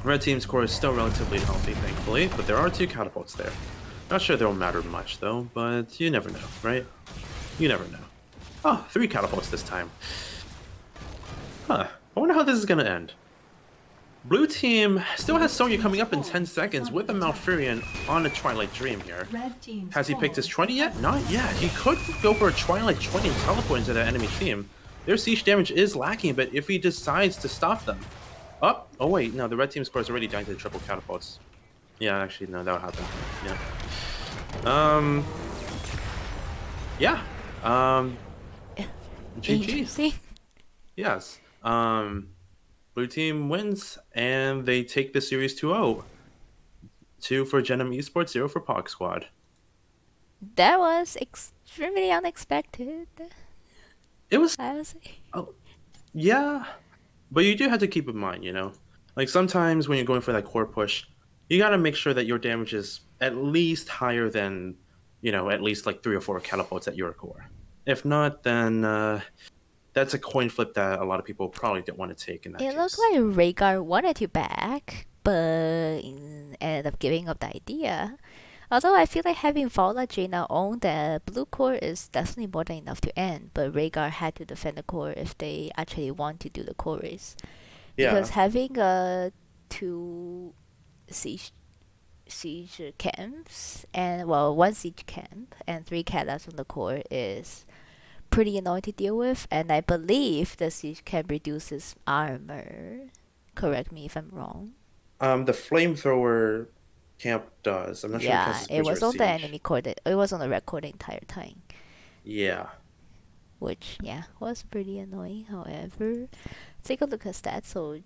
Red team's core is still relatively healthy, thankfully, but there are 2 catapults there. Not sure they'll matter much, though, but you never know, right? You never know. Oh, 3 catapults this time. Huh. I wonder how this is going to end. Blue team still has Sonya coming up in 10 seconds with a Malfurion on a Twilight Dream here. Has he picked his 20 yet? Not yet. He could go for a Twilight 20 and teleport into that enemy team. Their siege damage is lacking, but if he decides to stop them... Oh wait, no, the red team's core is already down to the triple catapults. Yeah, actually, no, that'll happen. Yeah. GG. Yes. Blue team wins, and they take the series 2-0. 2 for Gen.M Esports, 0 for POG Squad. That was extremely unexpected. It was... I was... Oh, yeah. But you do have to keep in mind, you know? Like, sometimes when you're going for that core push, you gotta make sure that your damage is at least higher than, you know, at least like 3 or 4 catapults at your core. If not, then that's a coin flip that a lot of people probably didn't want to take in that case. It looked like Rhaegar wanted you back, but ended up giving up the idea. Although I feel like having Valla Jaina own the blue core is definitely more than enough to end, but Rhaegar had to defend the core if they actually want to do the core race. Yeah. Because having 2 siege camps, and well, 1 siege camp and 3 catas on the core is pretty annoying to deal with, and I believe the siege camp reduces armor. Correct me if I'm wrong. The flamethrower camp does. I'm not sure. Yeah, it was on the enemy core. It was on the red core the entire time. Yeah. Which, yeah, was pretty annoying. However, take a look at stats. So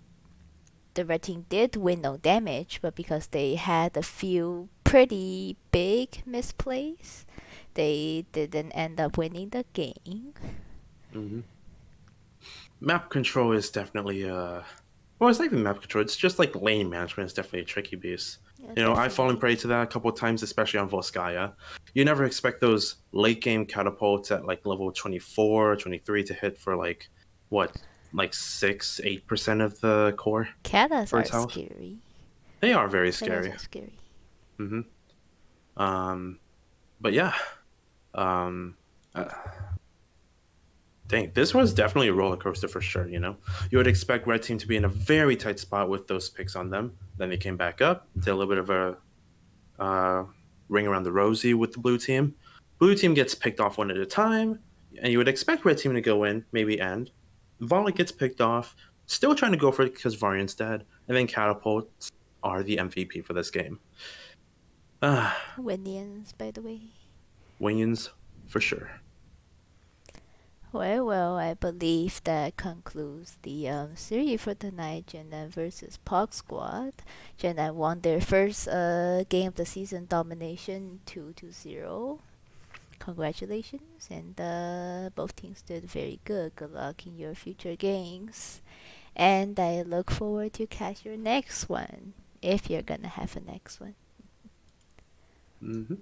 the red team did win no damage, but because they had a few pretty big misplays, they didn't end up winning the game. Mm-hmm. Map control is definitely well, it's not even map control. It's just like lane management is definitely a tricky beast. Yeah, you know, I've fallen prey to that a couple of times, especially on Volskaya. You never expect those late game catapults at like level 24, 23 to hit for like, what, like 6-8% of the core? Catas are scary. They are very scary. Catas are scary. Mm-hmm. But yeah. Dang, this was definitely a roller coaster for sure, you know? You would expect red team to be in a very tight spot with those picks on them. Then they came back up, did a little bit of a ring around the rosy with the blue team. Blue team gets picked off one at a time, and you would expect red team to go in, maybe end. Volley gets picked off, still trying to go for it because Varian's dead, and then catapults are the MVP for this game. Windians, by the way. Winions, for sure. Well, I believe that concludes the series for tonight. Gen.M versus POG Squad. Gen.M won their first game of the season domination 2-0. Congratulations, and both teams did very good. Good luck in your future games. And I look forward to catch your next one, if you're gonna have a next one. Mm-hmm.